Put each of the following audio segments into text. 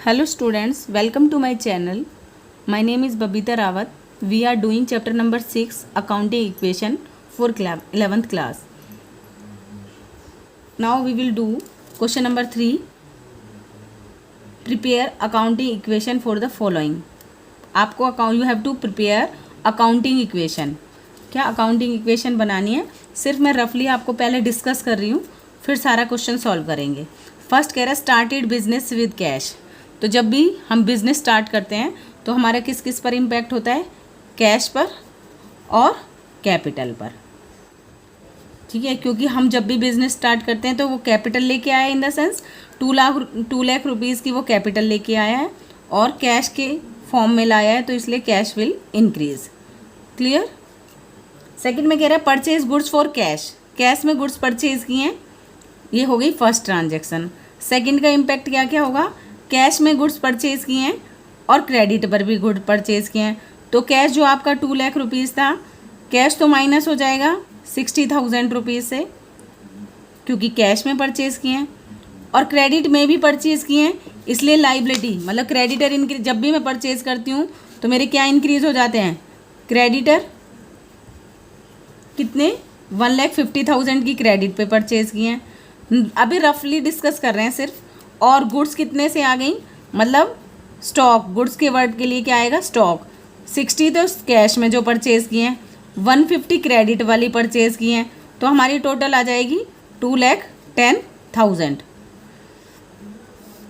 Hello students, welcome to my channel. My name is Babita Rawat. We are doing chapter number 6 accounting equation for 11th class. Now we will do question number 3. Prepare accounting equation for the following. आपको you have to prepare accounting equation. क्या accounting equation बनानी है? सिर्फ मैं रफली आपको पहले discuss कर रही हूँ, फिर सारा क्वेश्चन सॉल्व करेंगे. फर्स्ट कह रहा है स्टार्टेड बिजनेस विद कैश. तो जब भी हम बिज़नेस स्टार्ट करते हैं तो हमारा किस किस पर इम्पैक्ट होता है? कैश पर और कैपिटल पर. ठीक है, क्योंकि हम जब भी बिज़नेस स्टार्ट करते हैं तो वो कैपिटल लेके आया, in the sense 2 lakh rupees की वो कैपिटल लेके आया है और कैश के फॉर्म में लाया है, तो इसलिए cash will increase. Clear. Second में कह रहा है purchase goods for cash. Cash में गुड्स परचेज किए हैं, ये हो गई फर्स्ट ट्रांजेक्शन. सेकंड का इम्पैक्ट क्या क्या होगा? कैश में गुड्स परचेज किए हैं और क्रेडिट पर भी गुड परचेज किए हैं. तो कैश जो आपका 2 लाख रुपीज़ था, कैश तो माइनस हो जाएगा 60,000 रुपीज़ से, क्योंकि कैश में परचेज किए हैं. और क्रेडिट में भी परचेज किए हैं, इसलिए लाइबिलिटी मतलब क्रेडिटर इंक्रीज. जब भी मैं परचेज करती हूँ तो मेरे क्या इंक्रीज हो जाते हैं? क्रेडिटर. कितने? 1,50,000 की क्रेडिट पे परचेज किए हैं. अभी रफली डिस्कस कर रहे हैं सिर्फ. और गुड्स कितने से आ गई? मतलब स्टॉक. गुड्स के वर्ड के लिए क्या आएगा? स्टॉक. 60 तो कैश में जो परचेज़ किए हैं, 150 क्रेडिट वाली परचेज़ किए हैं, तो हमारी टोटल आ जाएगी 2,10,000.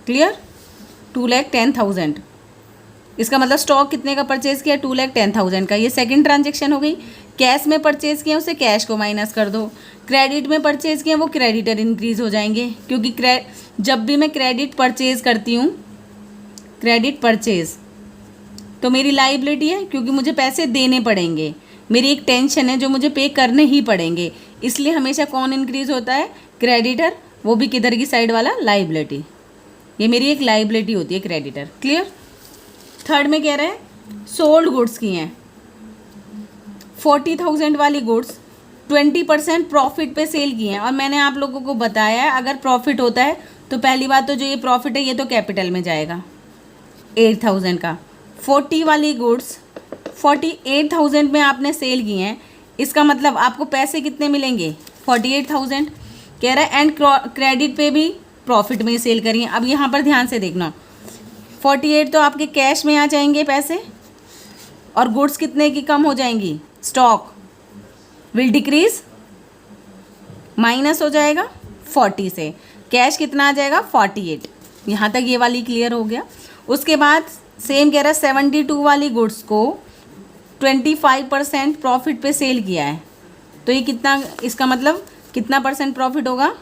क्लियर. 2,10,000. इसका मतलब स्टॉक कितने का परचेज़ किया? 2,10,000 का. ये सेकंड ट्रांजेक्शन हो गई. कैश में परचेज किया, उसे कैश को माइनस कर दो. क्रेडिट में परचेज किया, वो क्रेडिटर इंक्रीज हो जाएंगे, क्योंकि जब भी मैं क्रेडिट परचेज करती हूँ, क्रेडिट परचेज, तो मेरी लाइबिलिटी है, क्योंकि मुझे पैसे देने पड़ेंगे. मेरी एक टेंशन है जो मुझे पे करने ही पड़ेंगे, इसलिए हमेशा कौन इंक्रीज होता है? क्रेडिटर. वो भी किधर की साइड वाला? लाइबिलिटी. ये मेरी एक लाइबिलिटी होती है, क्रेडिटर. क्लियर. थर्ड में कह रहे हैं सोल्ड गुड्स की हैं. 40,000 वाली गुड्स 20% प्रॉफिट पे सेल किए हैं. और मैंने आप लोगों को बताया है, अगर प्रॉफिट होता है तो पहली बात तो जो ये प्रॉफिट है ये तो कैपिटल में जाएगा 8,000 का. 40 वाली गुड्स 48,000 में आपने सेल किए हैं, इसका मतलब आपको पैसे कितने मिलेंगे? 48,000. कह रहा है एंड क्रेडिट पे भी प्रॉफिट में सेल करिए. अब यहाँ पर ध्यान से देखना, 48 तो आपके कैश में आ जाएंगे पैसे, और गुड्स कितने की कम हो जाएंगी? स्टॉक विल डिक्रीज, माइनस हो जाएगा 40 से. कैश कितना आ जाएगा? 48. यहाँ तक ये वाली क्लियर हो गया. उसके बाद सेम कह रहा है 72 वाली गुड्स को 25% प्रॉफिट पे सेल किया है, तो ये कितना? इसका मतलब कितना परसेंट प्रॉफिट होगा?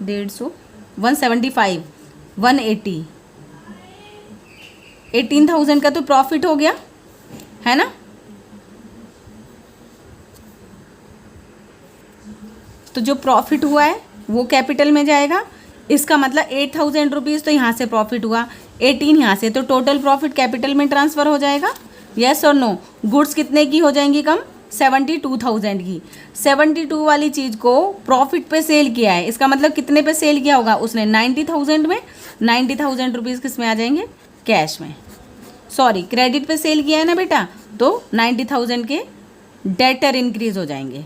150, 175, 180. 18,000 का तो प्रॉफिट हो गया है ना. तो जो प्रॉफिट हुआ है वो कैपिटल में जाएगा. इसका मतलब 8,000 रुपीज़ तो यहाँ से प्रॉफिट हुआ, 18 यहाँ से, तो टोटल प्रॉफिट कैपिटल में ट्रांसफ़र हो जाएगा. यस और नो. गुड्स कितने की हो जाएंगी कम? 72,000 की. 72 वाली चीज़ को प्रॉफिट पे सेल किया है, इसका मतलब कितने पे सेल किया होगा उसने? 90,000 में. 90,000 रुपीज़ किस में आ जाएंगे? कैश में. सॉरी, क्रेडिट पे सेल किया है ना बेटा, तो 90,000 के डेटर इंक्रीज हो जाएंगे,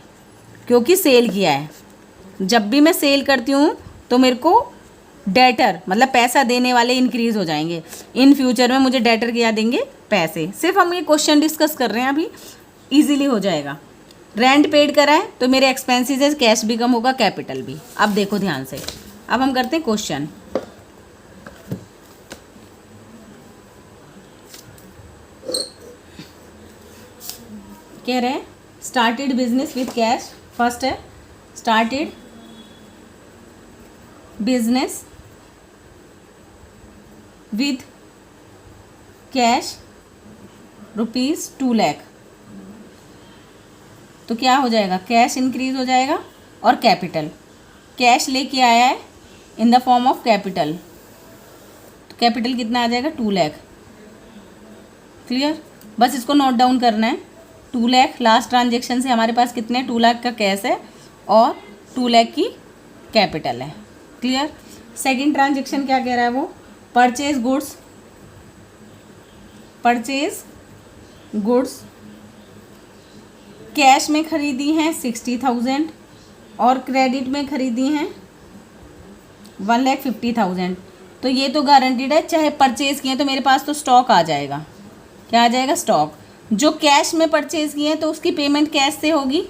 क्योंकि सेल किया है. जब भी मैं सेल करती हूँ तो मेरे को डेटर मतलब पैसा देने वाले इंक्रीज हो जाएंगे. इन फ्यूचर में मुझे डेटर क्या देंगे? पैसे. सिर्फ हम ये क्वेश्चन डिस्कस कर रहे हैं, अभी इजीली हो जाएगा. रेंट पेड करा है तो मेरे एक्सपेंसेस है, कैश भी कम होगा, कैपिटल भी. अब देखो ध्यान से, अब हम करते हैं क्वेश्चन. कह रहे हैं started business with cash. First है started business with cash ₹2 lakh. तो क्या हो जाएगा? कैश इंक्रीज हो जाएगा और कैपिटल. कैश लेके आया है in the form of capital, तो कैपिटल कितना आ जाएगा? 2 लाख. क्लियर. बस इसको नोट डाउन करना है. 2 लाख लास्ट ट्रांजेक्शन से हमारे पास कितने? 2 लाख का कैश है और 2 लाख की कैपिटल है. क्लियर। सेकंड ट्रांजेक्शन क्या कह रहा है वो, purchase goods, purchase goods cash में खरीदी हैं 60,000 और क्रेडिट में खरीदी हैं 1,50,000। तो ये तो गारंटीड है, चाहे परचेज़ किए तो मेरे पास तो स्टॉक आ जाएगा। क्या आ जाएगा, स्टॉक। जो कैश में परचेज़ किए हैं तो उसकी पेमेंट कैश से होगी,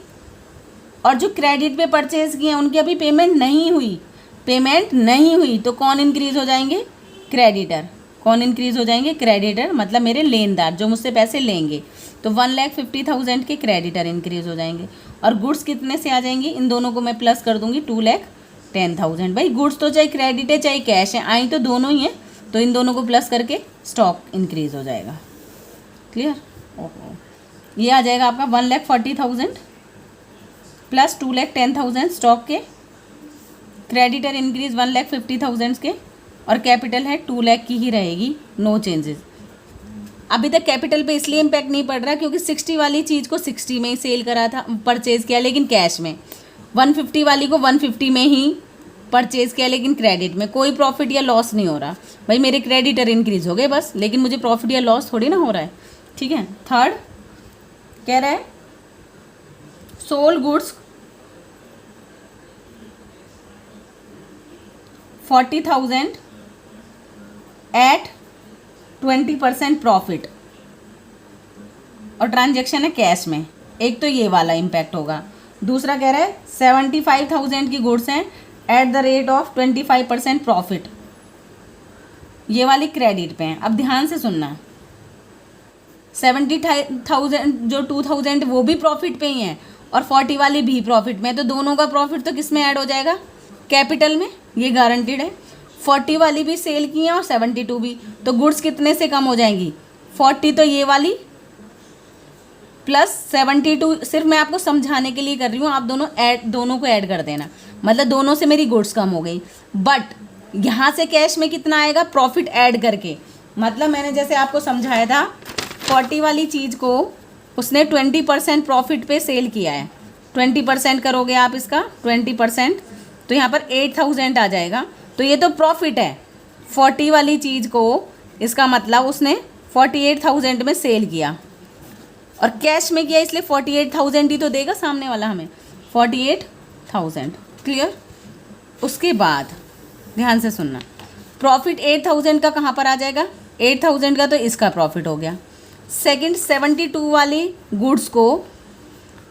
और जो क्रेडिट पे परचेज़ किए हैं उनकी अभी पेमेंट नहीं हुई, पेमेंट नहीं हुई, तो कौन इंक्रीज़ हो जाएंगे, क्रेडिटर। कौन इंक्रीज़ हो जाएंगे, क्रेडिटर, मतलब मेरे लेनदार जो मुझसे पैसे लेंगे। तो 1,50,000 के क्रेडिटर इंक्रीज़ हो जाएंगे। और गुड्स कितने से आ जाएंगी, इन दोनों को मैं प्लस कर दूंगी, 2,10,000। भाई गुड्स तो चाहे क्रेडिट है चाहे कैश है, आई तो दोनों ही है, तो इन दोनों को प्लस करके स्टॉक इंक्रीज़ हो जाएगा। क्लियर। ओहो, ये आ जाएगा आपका 1,40,000 प्लस 2,10,000 स्टॉक के, क्रेडिटर इंक्रीज 1,50,000 के, और कैपिटल है 2 लाख की ही रहेगी, नो चेंजेस। अभी तक कैपिटल पे इसलिए इम्पैक्ट नहीं पड़ रहा क्योंकि 60 वाली चीज़ को 60 में ही सेल करा था, परचेज़ किया, लेकिन कैश में। 150 वाली को 150 में ही परचेज़ किया, लेकिन क्रेडिट में। कोई प्रॉफिट या लॉस नहीं हो रहा। भाई मेरे क्रेडिटर इंक्रीज हो गए बस, लेकिन मुझे प्रॉफिट या लॉस थोड़ी ना हो रहा है। ठीक है। थर्ड कह रहा है सोल्ड गुड्स 40,000 एट 20% प्रॉफिट, और ट्रांजेक्शन है कैश में। एक तो ये वाला इम्पैक्ट होगा। दूसरा कह रहा है 75,000 की गुड्स हैं at the rate of 25% profit, ये वाली क्रेडिट पे हैं। अब ध्यान से सुनना, 70,000 जो 2,000 वो भी प्रॉफिट पे ही हैं, और 40 वाली भी प्रॉफिट में। तो दोनों का प्रॉफिट तो किस में ऐड हो जाएगा, कैपिटल में, ये गारंटीड है। 40 वाली भी सेल की हैं और 72 भी, तो गुड्स कितने से कम हो जाएंगी, 40 तो ये वाली प्लस 72। सिर्फ मैं आपको समझाने के लिए कर रही हूँ, आप दोनों को ऐड कर देना, मतलब दोनों से मेरी गुड्स कम हो गई। बट यहाँ से कैश में कितना आएगा, प्रॉफिट ऐड करके। मतलब मैंने जैसे आपको समझाया था, 40 वाली चीज़ को उसने 20% प्रॉफिट पे सेल किया है। 20% करोगे आप इसका 20%, तो यहाँ पर 8,000 आ जाएगा, तो ये तो प्रॉफिट है। 40 वाली चीज़ को, इसका मतलब उसने 48,000 में सेल किया, और कैश में किया, इसलिए 48,000 ही तो देगा सामने वाला हमें, 48,000। क्लियर। उसके बाद ध्यान से सुनना, प्रॉफिट 8,000 का कहाँ पर आ जाएगा, 8,000 का तो इसका प्रॉफिट हो गया। सेकंड 72 वाली गुड्स को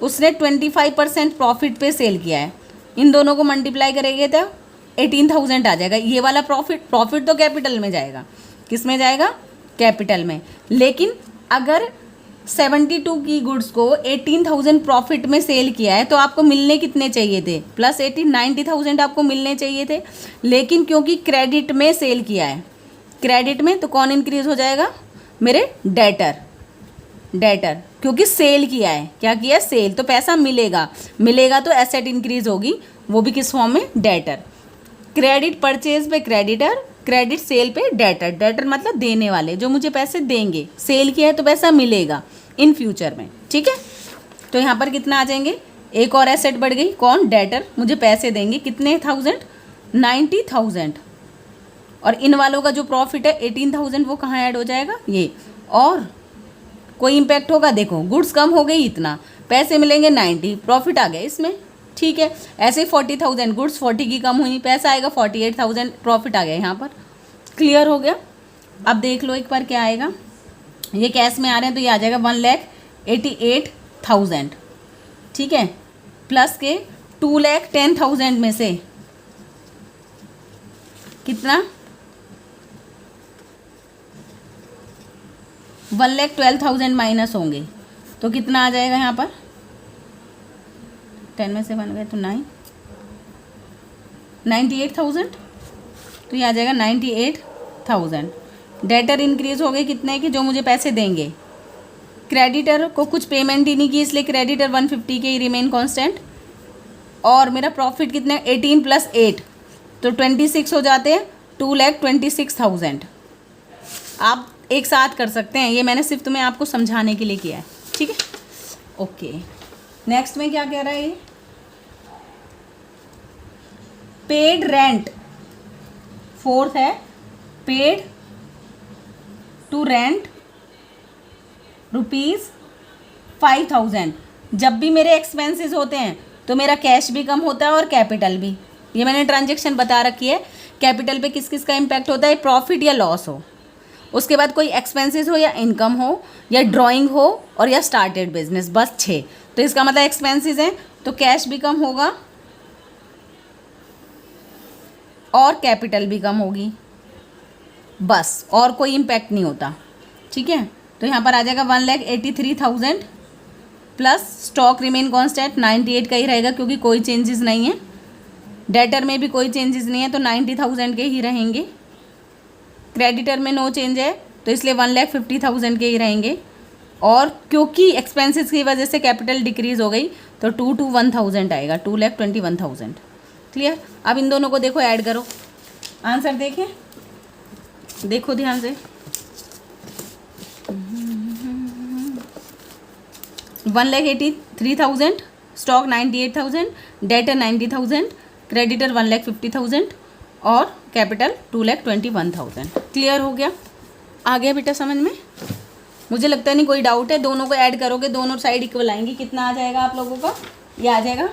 उसने 25% प्रॉफिट पे सेल किया है, इन दोनों को मल्टीप्लाई करेंगे तो 18,000 आ जाएगा। ये वाला प्रॉफिट तो कैपिटल में जाएगा, किस में जाएगा, कैपिटल में। लेकिन अगर 72 की गुड्स को 18,000 प्रॉफिट में सेल किया है, तो आपको मिलने कितने चाहिए थे, प्लस 90,000 आपको मिलने चाहिए थे। लेकिन क्योंकि क्रेडिट में सेल किया है, क्रेडिट में, तो कौन इंक्रीज हो जाएगा, मेरे डेटर, क्योंकि सेल किया है। क्या किया, सेल, तो पैसा मिलेगा तो एसेट इंक्रीज होगी, वो भी किस फॉर्म में, डेटर। क्रेडिट परचेज पे क्रेडिटर, क्रेडिट सेल पे डेटर मतलब देने वाले, जो मुझे पैसे देंगे। सेल किया है तो पैसा मिलेगा इन फ्यूचर में। ठीक है। तो यहाँ पर कितना आ जाएंगे, एक और एसेट बढ़ गई, कौन, डेटर, मुझे पैसे देंगे कितने, 90,000। और इन वालों का जो प्रॉफिट है 18,000, वो कहाँ ऐड हो जाएगा, ये। और कोई इम्पैक्ट होगा, देखो गुड्स कम हो गई इतना, पैसे मिलेंगे 90, प्रॉफिट आ गया इसमें। ठीक है। ऐसे ही 40,000, गुड्स 40 की कम हुई, पैसा आएगा 48,000, प्रॉफिट आ गया यहाँ पर। क्लियर हो गया। अब देख लो एक बार क्या आएगा, ये कैश में आ रहे हैं तो ये आ जाएगा 1,88,000। ठीक है। प्लस के 2,10,000 में से कितना, 1,12,000 माइनस होंगे, तो कितना आ जाएगा यहाँ पर, 10 में से 1 गए तो 98,000, तो ये आ जाएगा 98,000। डेटर इंक्रीज हो गए कितने की, जो मुझे पैसे देंगे। क्रेडिटर को कुछ पेमेंट ही नहीं की, इसलिए क्रेडिटर 150 के ही रिमेन कांस्टेंट। और मेरा प्रॉफिट कितना है, 18 + 8 तो 26 हो जाते हैं, 2,26,000। आप एक साथ कर सकते हैं, ये मैंने सिर्फ तुम्हें आपको समझाने के लिए किया है। ठीक है। ओके। नेक्स्ट में क्या कह रहा है ये, पेड रेंट फोर्थ है पेड टू रेंट ₹5,000। जब भी मेरे एक्सपेंसेस होते हैं तो मेरा कैश भी कम होता है और कैपिटल भी। ये मैंने ट्रांजेक्शन बता रखी है। कैपिटल पे किस किस का इम्पैक्ट होता है, प्रॉफिट या लॉस हो, उसके बाद कोई एक्सपेंसेस हो या इनकम हो या ड्राइंग हो और या स्टार्टेड बिजनेस, बस 6। तो इसका मतलब एक्सपेंसेस हैं तो कैश भी कम होगा और कैपिटल भी कम होगी, बस और कोई इम्पैक्ट नहीं होता। ठीक है, तो यहाँ पर आ जाएगा 1,83,000 प्लस स्टॉक रिमेन कॉन्स्टेंट 98 का ही रहेगा क्योंकि कोई चेंजेस नहीं है। डेटर में भी कोई चेंजेस नहीं है तो 90,000 के ही रहेंगे। क्रेडिटर में नो चेंज है तो इसलिए 1,50,000 के ही रहेंगे। और क्योंकि एक्सपेंसेस की वजह से कैपिटल डिक्रीज हो गई तो 221,000 आएगा, 2,21,000। क्लियर। अब इन दोनों को देखो, ऐड करो, आंसर देखें, देखो ध्यान से। 1,83,000, स्टॉक 98,000, डेटर 90,000, क्रेडिटर 1,50,000 और कैपिटल 2,21,000। क्लियर हो गया? आ गया बेटा समझ में? मुझे लगता नहीं कोई डाउट है। दोनों को ऐड करोगे दोनों साइड इक्वल आएंगी। कितना आ जाएगा आप लोगों का? ये आ जाएगा,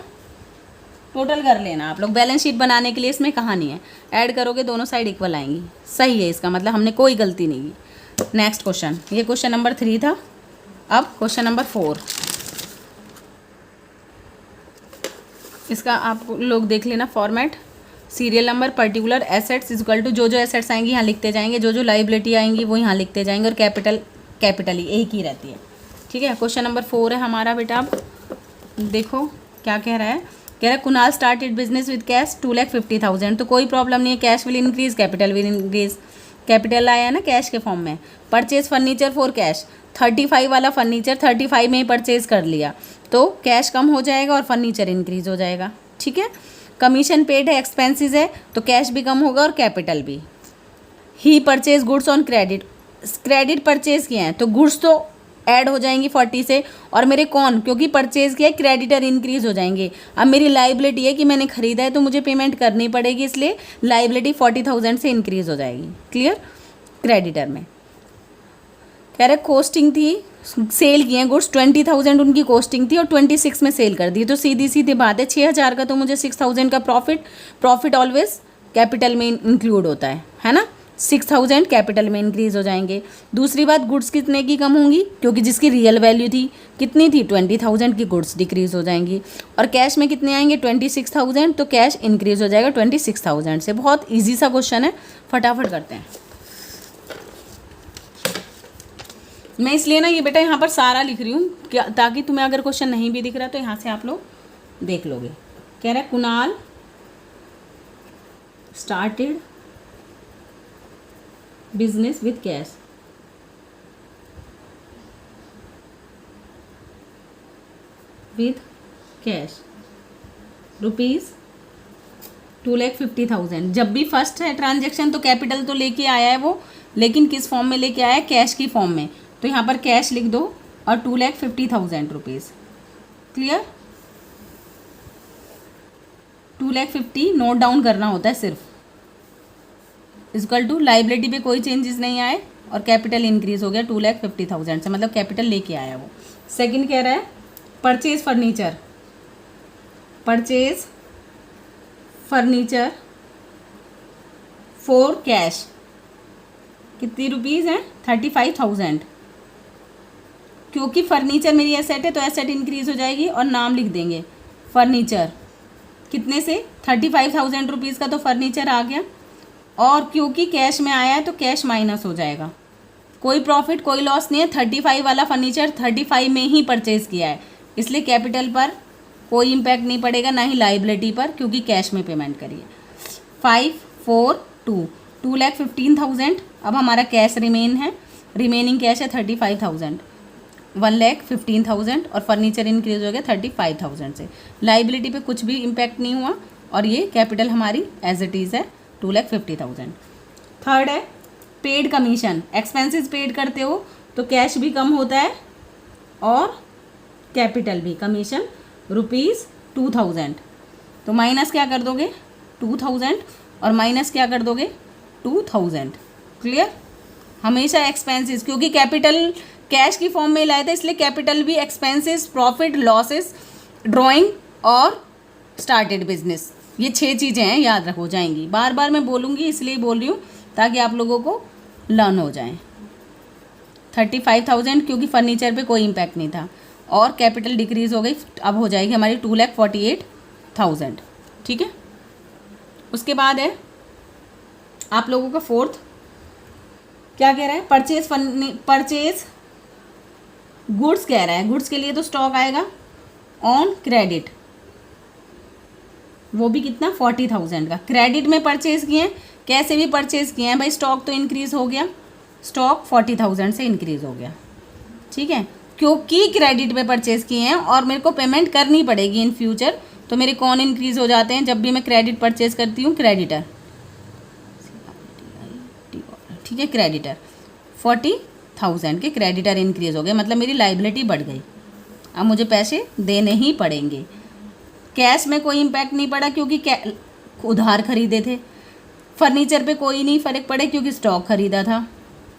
टोटल कर लेना आप लोग, बैलेंस शीट बनाने के लिए इसमें कहानी है। ऐड करोगे दोनों साइड इक्वल आएंगी। सही है, इसका मतलब हमने कोई गलती नहीं की। नेक्स्ट क्वेश्चन, ये क्वेश्चन नंबर 3 था। अब क्वेश्चन नंबर 4, इसका आप लोग देख लेना format. Serial number, particular assets equal to जो एसेट्स आएंगी यहाँ लिखते जाएंगे, जो लाइबिलिटी आएंगी वो यहाँ लिखते जाएंगे, और कैपिटल ही एक ही रहती है। ठीक है, क्वेश्चन नंबर 4 है हमारा बेटा। अब देखो क्या कह रहा है। कह रहा है Kunal started business with cash 2,50,000। तो कोई प्रॉब्लम नहीं है, cash will increase, capital will increase. Capital आया है ना कैश के फॉर्म में। परचेज फर्नीचर फॉर कैश, 35 वाला फर्नीचर 35 में ही परचेज कर लिया तो कैश कम हो जाएगा और फर्नीचर इंक्रीज हो जाएगा। ठीक है। कमीशन पेड है, एक्सपेंसेस है तो कैश भी कम होगा और कैपिटल भी। He purchase goods on credit, credit purchase किए हैं तो गुड्स तो ऐड हो जाएंगी 40 से, और मेरे कौन, क्योंकि परचेज किया है क्रेडिटर इंक्रीज हो जाएंगे। अब मेरी लाइबिलिटी है कि मैंने खरीदा है तो मुझे पेमेंट करनी पड़ेगी, इसलिए लाइबिलिटी 40,000 से इंक्रीज हो जाएगी। क्लियर। क्रेडिटर में कह रहे कॉस्टिंग थी, सेल किए हैं गुड्स 20,000 उनकी कॉस्टिंग थी और 26 में सेल कर दी, तो सीधी सीधी बात है 6,000 का तो मुझे 6,000 का प्रॉफिट ऑलवेज कैपिटल में इंक्लूड होता है ना। 6,000 कैपिटल में इंक्रीज हो जाएंगे। दूसरी बात, गुड्स कितने की कम होंगी, क्योंकि जिसकी रियल वैल्यू थी कितनी थी 20,000 की, गुड्स डिक्रीज हो जाएंगी। और कैश में कितने आएंगे 26,000, तो कैश इंक्रीज हो जाएगा 26,000 से। बहुत ईजी सा क्वेश्चन है, फटाफट करते हैं। मैं इसलिए ना ये बेटा यहाँ पर सारा लिख रही हूँ क्या, ताकि तुम्हें अगर क्वेश्चन नहीं भी दिख रहा तो यहाँ से आप लोग देख लोगे। कह रहा है Kunal started business with cash ₹2,50,000। जब भी फर्स्ट है ट्रांजेक्शन तो कैपिटल तो लेके आया है वो, लेकिन किस फॉर्म में लेके आया है, कैश की फॉर्म में। तो यहाँ पर कैश लिख दो और 2,50,000 रुपीज़। क्लियर। 2,50,000 नोट डाउन करना होता है सिर्फ। इक्वल टू लाइबिलिटी पे कोई चेंजेस नहीं आए और कैपिटल इंक्रीज हो गया 2,50,000 से, मतलब कैपिटल लेके आया वो। सेकंड कह रहा है परचेज फर्नीचर फॉर कैश, कितनी रुपीज़ हैं 35,000। क्योंकि फर्नीचर मेरी एसेट है तो एसेट इंक्रीज हो जाएगी और नाम लिख देंगे फर्नीचर। कितने से 35,000 रुपीज़ का तो फर्नीचर आ गया, और क्योंकि कैश में आया है तो कैश माइनस हो जाएगा। कोई प्रॉफिट कोई लॉस नहीं है, 35 वाला फर्नीचर 35 में ही परचेज किया है, इसलिए कैपिटल पर कोई इम्पैक्ट नहीं पड़ेगा, ना ही लाइबिलिटी पर, क्योंकि कैश में पेमेंट करिए। 542 2,15,000। अब हमारा कैश रिमेनिंग कैश है 35,000, 1,15,000 और फर्नीचर इंक्रीज हो गया 35,000 से। लाइबिलिटी पे कुछ भी इम्पैक्ट नहीं हुआ और ये कैपिटल हमारी एज इट इज़ है 2,50,000। थर्ड है पेड कमीशन, एक्सपेंसेस पेड करते हो तो कैश भी कम होता है और कैपिटल भी। कमीशन ₹2,000, तो माइनस क्या कर दोगे 2,000 और माइनस क्या कर दोगे 2,000। क्लियर। हमेशा एक्सपेंसेस, क्योंकि कैपिटल कैश की फॉर्म में लाए थे इसलिए कैपिटल भी एक्सपेंसेस, प्रॉफिट, लॉसेस, ड्राइंग और स्टार्टेड बिजनेस, ये 6 चीज़ें हैं, याद रखो जाएंगी। बार बार मैं बोलूँगी इसलिए बोल रही हूँ ताकि आप लोगों को लर्न हो जाए। 35,000 क्योंकि फर्नीचर पे कोई इम्पैक्ट नहीं था और कैपिटल डिक्रीज हो गई, अब हो जाएगी हमारी 2,48,000। ठीक है। उसके बाद है आप लोगों का फोर्थ, क्या कह रहा है, परचेज गुड्स कह रहा है। गुड्स के लिए तो स्टॉक आएगा ऑन क्रेडिट, वो भी कितना 40,000 का। क्रेडिट में परचेज किए हैं, कैसे भी परचेज किए हैं भाई, स्टॉक तो इंक्रीज हो गया, स्टॉक 40,000 से इंक्रीज हो गया। ठीक है, क्योंकि क्रेडिट पे परचेज किए हैं और मेरे को पेमेंट करनी पड़ेगी इन फ्यूचर, तो मेरे कौन इंक्रीज हो जाते हैं जब भी मैं क्रेडिट परचेज करती हूँ, क्रेडिटर। ठीक है, क्रेडिटर 40,000 के क्रेडिटर इंक्रीज हो गए, मतलब मेरी लाइबिलिटी बढ़ गई, अब मुझे पैसे देने ही पड़ेंगे। कैश में कोई इम्पैक्ट नहीं पड़ा क्योंकि उधार खरीदे थे। फर्नीचर पे कोई नहीं फ़र्क पड़े क्योंकि स्टॉक खरीदा था।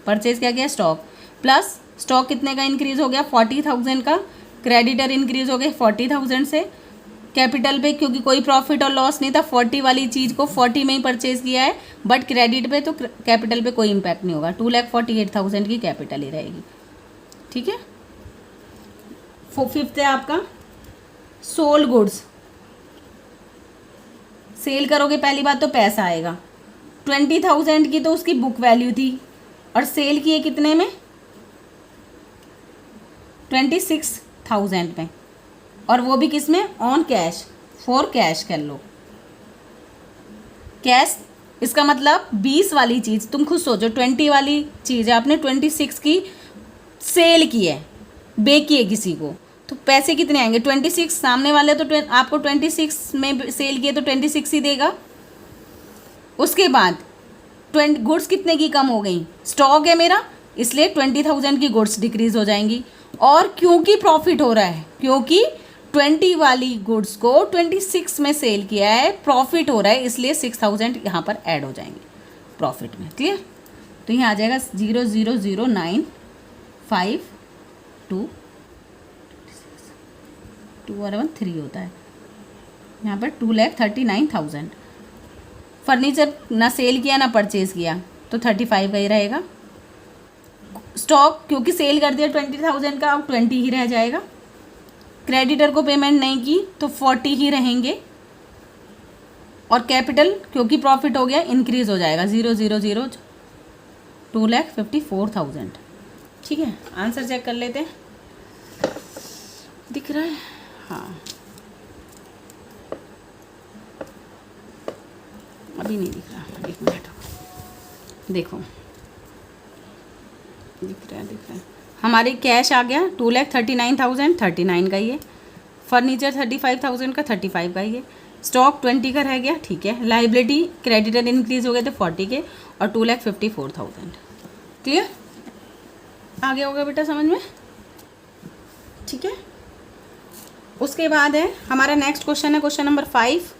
परचेज क्या किया, स्टॉक। प्लस स्टॉक कितने का इंक्रीज़ हो गया, 40,000 का। क्रेडिटर इंक्रीज़ हो गए 40,000 से। कैपिटल पे क्योंकि कोई प्रॉफिट और लॉस नहीं था, 40 वाली चीज़ को 40 में ही परचेज किया है, बट क्रेडिट पे तो कैपिटल पे कोई इम्पैक्ट नहीं होगा। 2,48,000 की कैपिटल ही रहेगी। ठीक है। फिफ्थ है आपका सोल्ड गुड्स। सेल करोगे पहली बात तो पैसा आएगा। 20,000 की तो उसकी बुक वैल्यू थी और सेल किए कितने में, 26,000 में, और वो भी किस में, ऑन कैश, फॉर कैश कर लो। कैश इसका मतलब 20 वाली चीज़, तुम खुद सोचो 20 वाली चीज़ है, आपने 26 की सेल की है, बेच की है किसी को, तो पैसे कितने आएंगे, 26। सामने वाले तो आपको 26 में सेल किए तो 26 ही देगा। उसके बाद गुड्स कितने की कम हो गई, स्टॉक है मेरा, इसलिए 20,000 की गुड्स डिक्रीज हो जाएंगी। और क्योंकि प्रॉफिट हो रहा है, क्योंकि 20 वाली गुड्स को 26 में सेल किया है, प्रॉफिट हो रहा है, इसलिए 6,000 यहाँ पर ऐड हो जाएंगे प्रॉफिट में। क्लियर। तो यहाँ आ जाएगा 0,00952 2 और 1 3 होता है, यहाँ पर 2,39,000। फर्नीचर ना सेल किया ना परचेज किया तो 35 का ही रहेगा। स्टॉक क्योंकि सेल कर दिया 20,000 का, अब 20 ही रह जाएगा। क्रेडिटर को पेमेंट नहीं की तो 40 ही रहेंगे। और कैपिटल क्योंकि प्रॉफिट हो गया इंक्रीज हो जाएगा 0,000 2,54,000। ठीक है, आंसर चेक कर लेते हैं, दिख रहा है, हाँ अभी नहीं दिख रहा, 1 मिनट देखो, दिख रहा है। हमारी कैश आ गया 2,39,000, 39 का ही है। फर्नीचर 35,000 का, 35 का ही है। स्टॉक 20 का रह गया, ठीक है। लाइबिलिटी क्रेडिटर इंक्रीज हो गए थे 40 के, और 2,54,000। क्लियर, आ गया होगा बेटा समझ में। ठीक है, उसके बाद है हमारा नेक्स्ट क्वेश्चन है क्वेश्चन नंबर 5।